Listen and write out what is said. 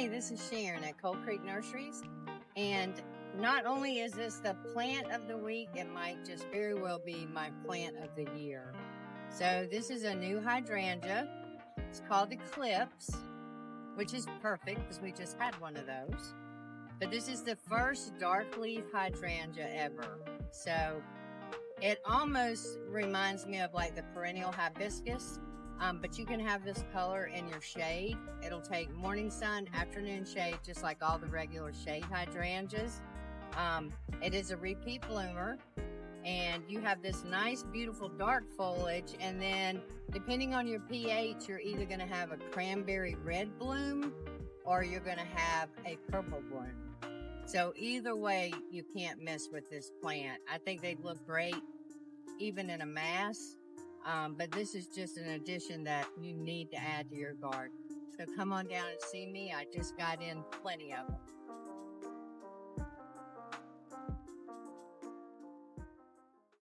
Hi, this is Sharon at Cold Creek Nurseries, and not only is this the plant of the week, it might just very well be my plant of the year. So this is a new hydrangea. It's called Eclipse, which is perfect because we just had one of those. But this is the first dark leaf hydrangea ever. So it almost reminds me of like the perennial hibiscus. But you can have this color in your shade. It'll take morning sun, afternoon shade, just like all the regular shade hydrangeas. It is a repeat bloomer, and you have this nice, beautiful dark foliage, and then depending on your pH, you're either going to have a cranberry-red bloom or you're going to have a purple bloom. So either way, you can't miss with this plant. I think they'd look great even in a mass. But this is just an addition that you need to add to your garden. So come on down and see me. I just got in plenty of them.